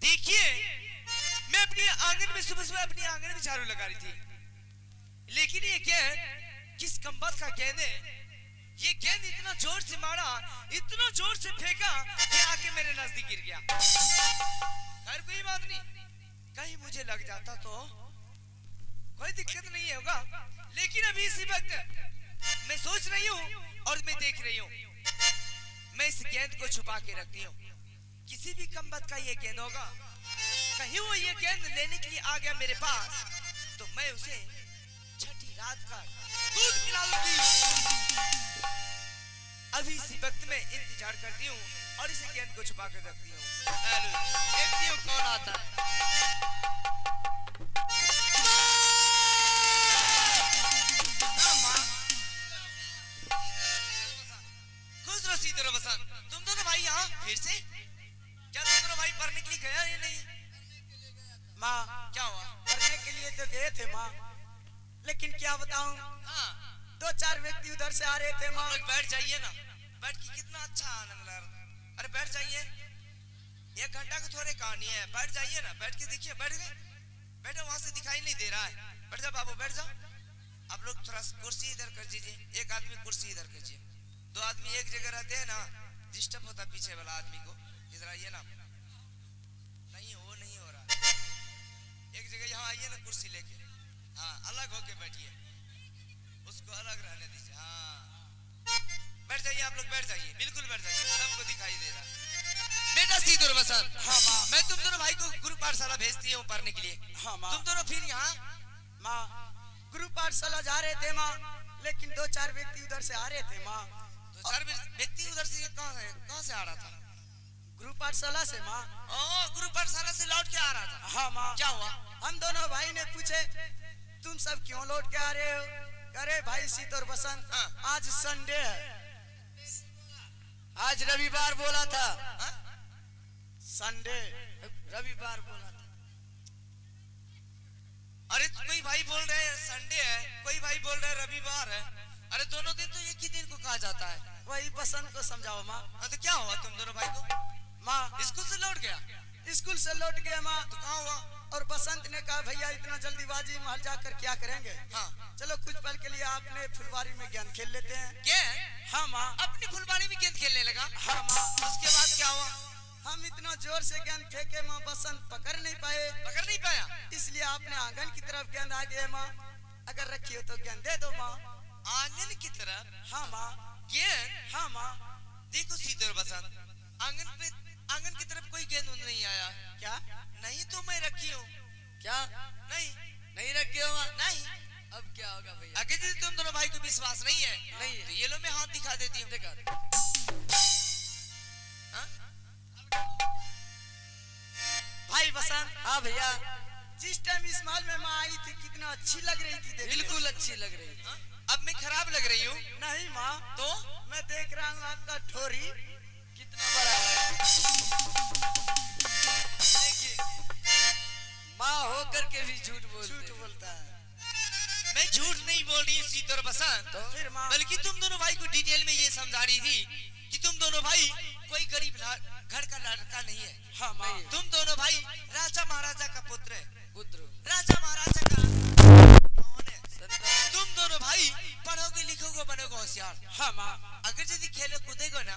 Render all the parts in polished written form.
देखिए, मैं अपनी आंगन में सुबह सुबह अपनी आंगन में झाड़ू लगा रही थी, लेकिन ये गेंद किस कम्बख्त का गेंद है। ये गेंद इतना जोर से मारा, इतना जोर से फेंका कि आके मेरे नजदीक गिर गया। खैर कोई बात नहीं, कहीं मुझे लग जाता तो कोई दिक्कत नहीं होगा, लेकिन अभी इसी वक्त मैं सोच रही हूँ और मैं देख रही हूँ, मैं इस गेंद को छुपा के रखती हूँ। किसी भी कम्बख्त का ये गेंद होगा, कहीं वो ये गेंद लेने के लिए आ गया मेरे पास, तो मैं उसे छठी रात का दूध पिला दूंगी। अभी इसी वक्त में इंतजार करती हूँ और इसे गेंद को छुपा कर रखती हूँ। देखती हूँ कौन आता है। खुश रहो सीधे बसंत, तुम दोनों भाई यहाँ फिर से? क्या तुम दोनों भाई पढ़ने के लिए गया या नहीं? माँ क्या हुआ? पढ़ने के लिए तो गए थे माँ, लेकिन क्या बताऊं, हाँ, दो चार व्यक्ति उधर से आ रहे थे माँ। बैठ जाइए ना, बैठ के कितना अच्छा आनंद ला रहा। अरे बैठ जाइए, 1 घंटा की थोड़ी कहानी है, बैठ जाइए ना, बैठ के देखिए। बैठ गए? बैठो, वहां से दिखाई नहीं दे रहा है। बैठ जाओ बाबू, बैठ जाओ। आप लोग थोड़ा कुर्सी इधर कर दीजिए, एक आदमी कुर्सी इधर कीजिए। 2 आदमी एक जगह रहते हैं ना, डिस्टर्ब होता पीछे वाला आदमी को। इधर आइए ना, नहीं वो नहीं हो रहा, एक जगह यहाँ आइए ना कुर्सी लेके। हाँ, अलग होके बैठिए, उसको अलग रहने दीजिए। हाँ, बैठ जाइए आप लोग, बैठ जाइए, बिल्कुल बैठ जाइए, सबको दिखाई दे रहा है। बेटा सीधुर बसंत, हाँ माँ, मैं तुम दोनों भाई को गुरु पाठशाला भेजती हूँ पढ़ने के लिए। हाँ माँ। तुम दोनों फिर यहाँ? माँ गुरु पाठशाला जा रहे थे माँ, लेकिन दो चार व्यक्ति उधर से आ रहे थे माँ। 2 4 व्यक्ति उधर से कहाँ से आ रहा था? गुरु पाठशाला से माँ। ओ, गुरु पाठशाला से लौट के आ रहा था? हाँ माँ। क्या हुआ? हम दोनों भाई ने पूछे तुम सब क्यों लौट के आ रहे हो? अरे भाई सीत और बसंत, हाँ। आज संडे है। आज रविवार बोला था। हाँ? संडे रविवार बोला था। अरे कोई भाई बोल रहे हैं संडे है, कोई भाई बोल रहे हैं रविवार है। अरे दोनों दिन तो एक ही दिन को कहा जाता है। वही बसंत को समझाओ माँ। हाँ, तो क्या हुआ तुम दोनों भाई को? माँ स्कूल से लौट गया? स्कूल से लौट गए माँ, तो कहाँ हुआ? और बसंत ने कहा भैया इतना जल्दीबाजी महल जाकर क्या करेंगे, हाँ, चलो कुछ पल के लिए आपने फुलवारी में गेंद खेल लेते हैं। क्या? हाँ माँ। अपनी फुलबाड़ी में गेंद खेलने लगा? हाँ माँ। उसके बाद क्या हुआ? हम इतना जोर से गेंद फेंके माँ, बसंत पकड़ नहीं पाए, पकड़ नहीं पाया? इसलिए आपने आंगन की तरफ गेंद आ गई माँ, अगर रखी हो तो गेंद दे दो माँ। आंगन की तरफ? हाँ माँ। गेंद? हाँ माँ। देखो सीधे बसंत, आंगन की तरफ कोई गेंद नहीं आया। क्या? नहीं तो मैं रखी हूँ। क्या नहीं, नहीं रखे हो? नहीं। अब क्या होगा भैया? अगर यदि तुम दोनों भाई को विश्वास नहीं है, नहीं है। तो ये लो मैं हाथ दिखा देती हूँ। देखा। हाँ? भाई बसंत, हाँ भैया, जिस टाइम इस महल में माँ आई थी कितना अच्छी लग रही थी देखने। बिल्कुल अच्छी लग रही है। हाँ? अब मैं खराब लग रही हूँ? नहीं माँ, तो मैं देख रहा हूँ आपका ठोरी कितना बड़ा है। देखिए, माँ होकर के भी झूठ झूठ बोलते। बोलता है। मैं झूठ नहीं बोल रही हूँ सीधे बसंत, तो फिर माँ, बल्कि तुम दोनों भाई को डिटेल में ये समझा रही थी कि तुम दोनों भाई कोई गरीब घर का लड़का नहीं है। हाँ माँ, नहीं। तुम दोनों भाई राजा महाराजा का पुत्र है। पुत्र राजा महाराजा का कौन है? संतान। तुम दोनों भाई पढ़ोगे लिखोगे बनोगे होशियार। हाँ माँ, अगर यदि खेले कूदेगो ना,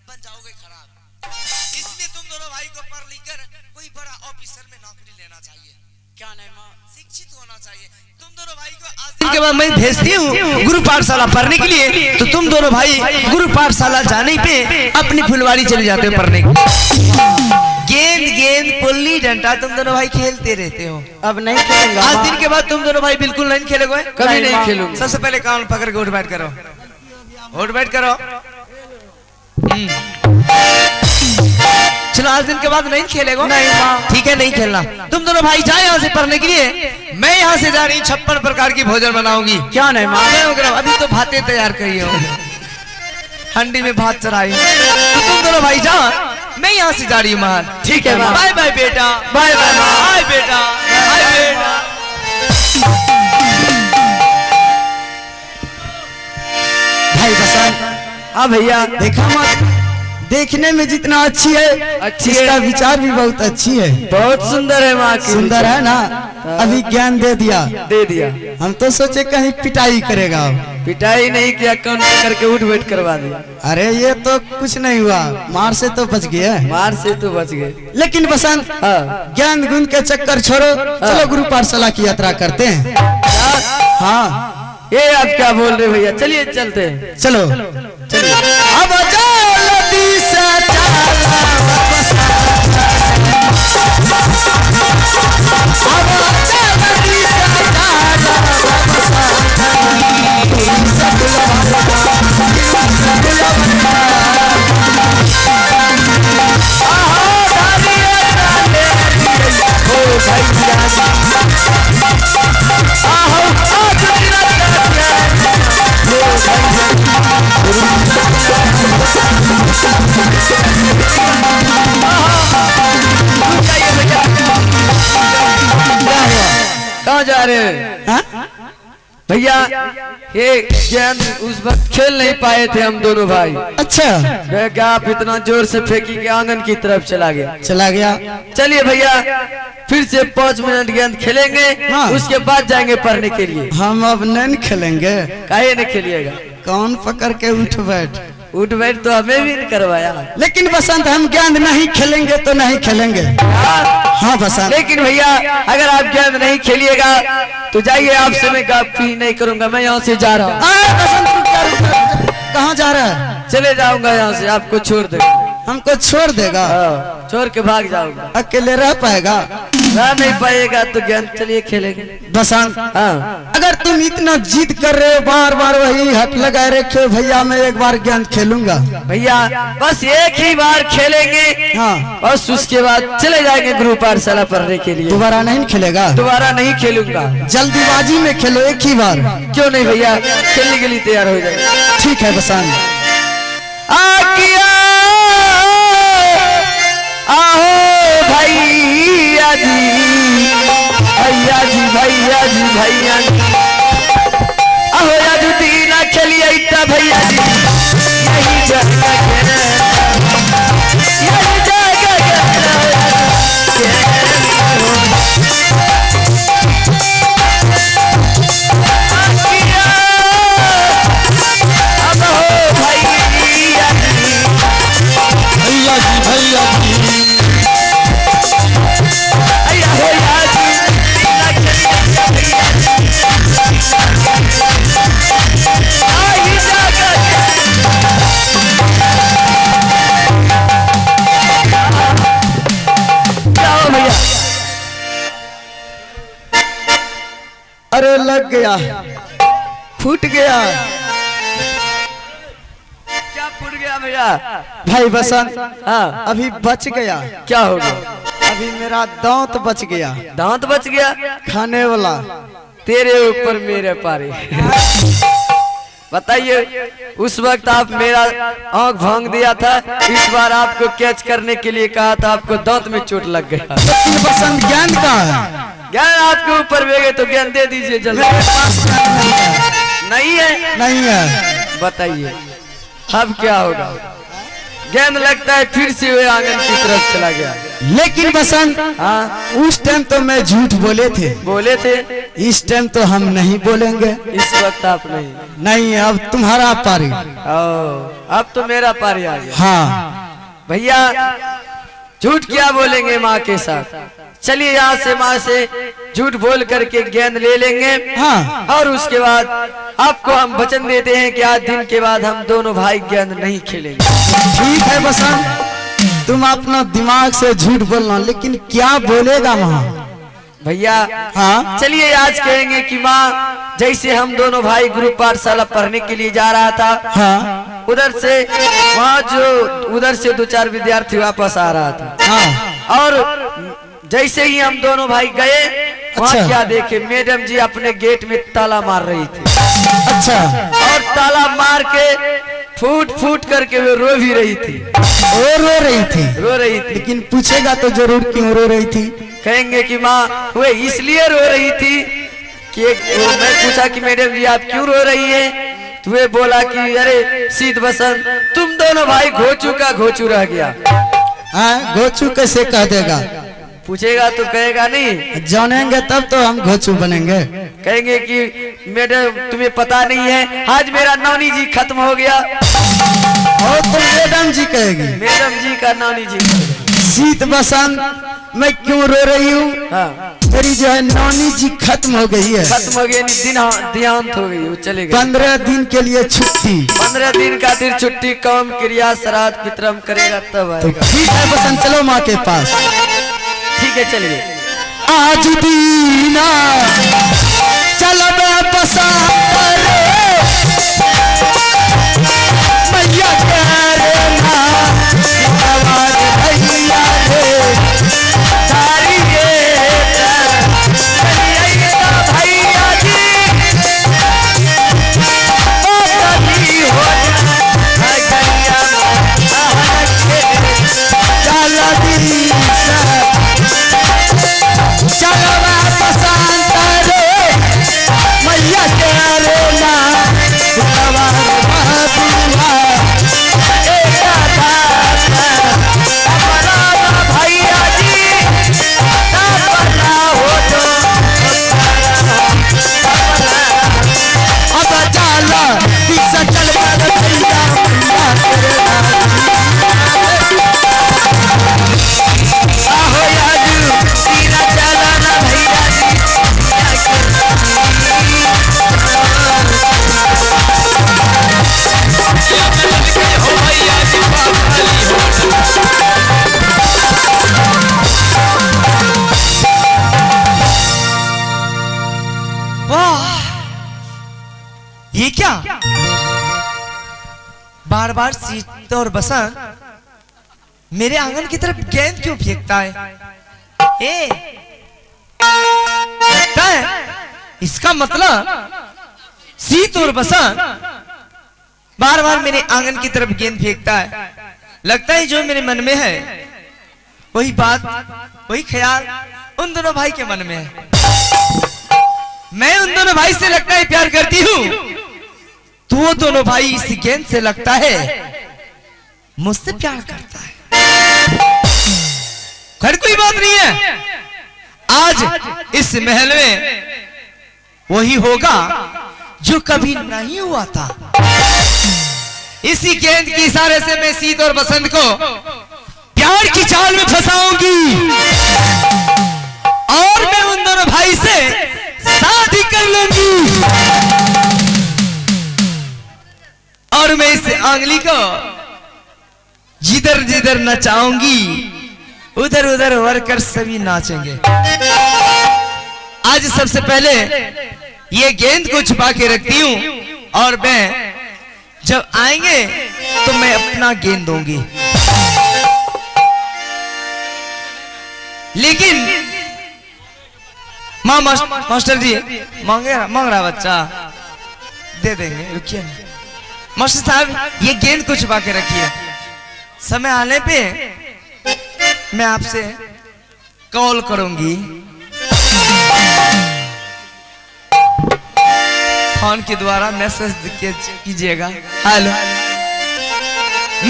बन जाओगे खराब। इसलिए तुम दोनों भाई को पढ़ लिख कर कोई बड़ा ऑफिसर में नौकरी लेना चाहिए। क्या नहीं माँ, शिक्षित होना चाहिए। तुम दोनों भाई को आज दिन के बाद मैं भेजती हूँ गुरु पाठशाला पढ़ने के लिए, तो तुम दोनों भाई गुरु पाठशाला जाने पे अपनी फुलवाड़ी चले जाते हो पढ़ने के। गेंद गेंद पुल्ली डंडा तुम दोनों भाई खेलते रहते हो। अब नहीं खेलूंगा। आज दिन के बाद तुम दोनों भाई बिल्कुल नहीं खेलोगे? कभी नहीं खेलूंगा। सबसे पहले कान पकड़ के उठ बैठ करो, उठ बैठ करो। चलो आज दिन के बाद नहीं खेलेगा? नहीं माँ। ठीक है, नहीं खेलना। तुम दोनों भाई जाए यहाँ से पढ़ने के लिए, मैं यहाँ से जा रही हूँ 56 प्रकार की भोजन बनाऊंगी। क्या नहीं माँ, अभी तो भातें तैयार करी हो, हंडी में भात चढ़ाई। तो तुम दोनों भाई जाओ, मैं यहाँ से जा रही हूँ महल। ठीक है माँ। बाय बाय बेटा, बाय बाय माँ। बाय बेटा, बाय बेटा। भाई बसंत, हाँ भैया देखा मत, देखने में जितना अच्छी है अच्छी इसका है। विचार भी बहुत अच्छी है। बहुत सुंदर है माँ की। सुंदर है ना। अभी ज्ञान दे दिया। दे दिया। हम तो सोचे कहीं पिटाई करेगा अब। पिटाई नहीं किया, कान पकड़ के उठ बैठ करवा दिया। अरे ये तो कुछ नहीं हुआ, मार से तो बच गया। मार से तो बच गए। लेकिन बसंत हाँ। ज्ञान गुण के चक्कर छोड़ो, चलो गुरु पाठशाला की यात्रा करते हैं। हाँ ये आप क्या बोल रहे भैया, चलिए चलते हैं। चलो चलिए। अब जल्दी से कहाँ जा रहे हैं हाँ? भैया? ये गेंद उस वक्त खेल नहीं पाए थे हम दोनों भाई। अच्छा क्या आप इतना जोर से फेंकी कि आंगन की तरफ चला गया। चला गया। चलिए भैया, फिर से 5 मिनट गेंद खेलेंगे। हाँ। उसके बाद जाएंगे पढ़ने के लिए। हम अब नहीं खेलेंगे। काहे नहीं खेलिएगा? कौन पकड़ के उठ बैठ। उठ बैठ तो हमें भी नहीं करवाया। लेकिन बसंत हम गेंद नहीं खेलेंगे तो नहीं खेलेंगे। हाँ बसंत। लेकिन भैया अगर आप गेंद नहीं खेलिएगा तो जाइए, आपसे मैं काफी नहीं करूंगा। मैं यहाँ से जा रहा हूँ। बसंत कहाँ जा रहा है? चले जाऊंगा यहाँ से, आपको छोड़ दे। हमको छोड़ देगा? छोड़ के भाग जाऊंगा। अकेले रह पाएगा? रह नहीं पाएगा तो गेंद चलिए खेलेंगे। बसंत हाँ। अगर तुम इतना जिद कर रहे हो, बार बार वही हट लगाए रखे हो, भैया मैं एक बार गेंद खेलूंगा। भैया बस एक ही बार खेलेंगे। हाँ। बस उसके बाद चले जाएंगे गुरु पाठशाला पढ़ने के लिए। दोबारा नहीं खेलेगा? दोबारा नहीं खेलूंगा। जल्दीबाजी में खेलो एक ही बार। क्यों नहीं भैया, खेलने के लिए तैयार हो जाए। ठीक है बसंत। आओ भैया जी, भैया जी, भैया जी, भैया जी, आओ आज दीना खेलिए इतना भैया जी। यही जगह यही जगह अब हो भैया जी, भैया जी, भैया जी। अया हो या जी, दीना खेलिए भैया जी। आई जगह जाओ भैया। अरे लग गया, फूट गया। क्या फूट गया भैया? भाई बसंत हाँ। अभी बच गया। क्या हो गया? अभी मेरा दांत बच गया, दांत बच गया? खाने वाला। तेरे ऊपर मेरे पारे। बताइए, उस वक्त आप मेरा आंख भांग दिया था, इस बार आपको कैच करने के लिए कहा था, आपको दांत में चोट लग गया। लेकिन बसंत ज्ञान कहाँ है? ज्ञान आपके ऊपर भेगे तो ज्ञान दे दीजिए जल्दी। मेरे पास ज्ञान नहीं है। नहीं है? नहीं है। बताइए अब क्या होगा? गेंद लगता है फिर से वे आंगन की तरफ चला गया। लेकिन बसंत हाँ, उस टाइम तो मैं झूठ बोले थे, बोले थे। इस टाइम तो हम नहीं बोलेंगे। इस वक्त आप नहीं। नहीं, अब तुम्हारा पारी। अब तो मेरा पारी आ गया। हाँ भैया झूठ क्या बोलेंगे माँ के साथ? चलिए यहाँ से माँ से झूठ बोल करके गेंद ले लेंगे। हाँ। और उसके बाद आपको हम वचन देते हैं कि आज दिन के बाद हम दोनों भाई गेंद नहीं खेलेंगे। ठीक है बसंत, तुम अपना दिमाग से झूठ बोलना, लेकिन क्या बोलेगा वहाँ? भैया हाँ। चलिए आज कहेंगे कि माँ, जैसे हम दोनों भाई गुरु पाठशाला पढ़ने के लिए जा रहा था, हाँ उधर से वहाँ जो उधर से 2-4 विद्यार्थी वापस आ रहा था। हाँ। और जैसे ही हम दोनों भाई गए, वहाँ अच्छा। क्या देखे, मैडम जी अपने गेट में ताला मार रही थी। अच्छा। और ताला मार के फूट फूट करके वो रो भी रही थी। वो रो रही थी? रो रही थी। लेकिन पूछेगा तो जरूर क्यों रो रही थी? कहेंगे कि माँ वो इसलिए रो रही थी कि मैं पूछा कि मैडम जी आप क्यों रो रही है, तुम्हें बोला कि अरे शीत बसंत तुम दोनों भाई घोचू का घोचू रह गया। हाँ, घोचू कैसे कह देगा? पूछेगा तो कहेगा नहीं, जानेंगे तब तो हम घोचू बनेंगे। कहेंगे कि मैडम तुम्हें पता नहीं है आज मेरा नौनी जी खत्म हो गया। और तुम मैडम जी कहेगी? मैडम जी का नौनी जी। शीत बसंत मैं क्यों रो रही हूँ? हाँ, मेरी जो है नौनी जी खत्म हो गई है। खत्म हो गई, देहांत हो गई, वो चले गए। 15 दिन के लिए छुट्टी। 15 दिन का दिन छुट्टी, काम क्रिया श्राद्ध पितरम करेगा तब तो आएगा। ठीक है बसंत, चलो माँ के पास। ठीक है चलिए। आज दीना चल बसंत मैया कह रे ना आवाज भैया रे सारी भैया जी ये क्या बार बार शीत और बसंत मेरे आंगन की तरफ गेंद क्यों फेंकता है? लगता है इसका मतलब शीत और बसंत बार बार मेरे आंगन की तरफ गेंद फेंकता है। लगता है जो मेरे मन में है वही बात वही ख्याल उन दोनों भाई के मन में है। मैं उन दोनों भाई से लगता है प्यार करती हूँ, तो वो दोनों भाई इस गेंद से लगता है मुझसे प्यार करता है। खैर कोई बात नहीं है, आज इस महल में वही होगा जो कभी नहीं हुआ था। इसी गेंद के इशारे से मैं शीत और बसंत को प्यार की चाल में फंसाऊंगी और मैं उन दोनों भाई से शादी कर लूंगी और मैं इस आंगली को जिधर जिधर नचाऊंगी उधर उधर वर्कर सभी नाचेंगे। आज सबसे पहले ये गेंद को छुपा के रखती हूं और मैं जब आएंगे तो मैं अपना गेंद दूंगी। लेकिन मास्टर जी मांग रहा बच्चा, दे देंगे, रुकिए ना मास्टर साहब, ये गेंद को छुपा के रखिए। समय आने पे मैं आपसे कॉल करूंगी, फोन के द्वारा मैसेज कीजिएगा। हेलो,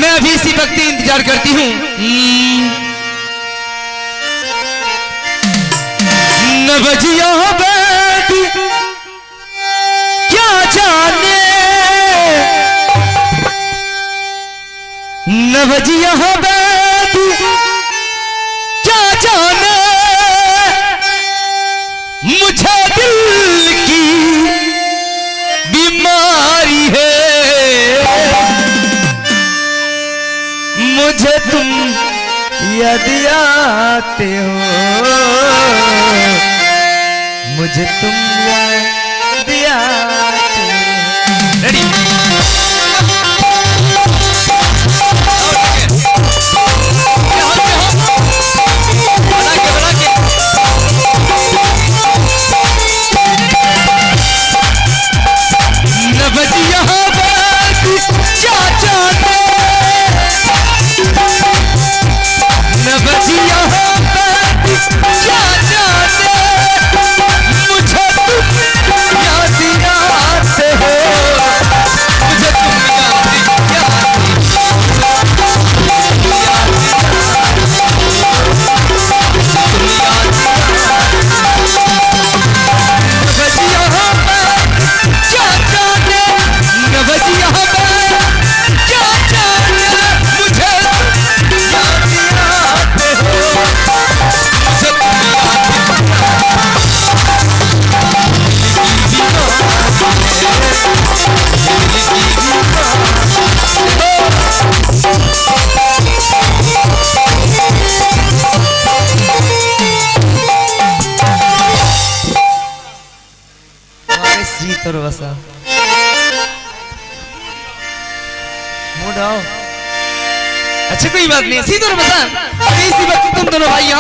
मैं अभी इसी वक्त इंतजार करती हूँ। नवजिया बेटी क्या जाने, नवजिया बेटी क्या जाने, मुझे दिल की बीमारी है, मुझे तुम यदि आते हो, मुझे तुम याद आते हो। रेडी, मुझे जीत और वसा मुंह ढाओ। अच्छा कोई बात नहीं, सीत और वसा, अभी इसी वक्त तुम दोनों भाई यहाँ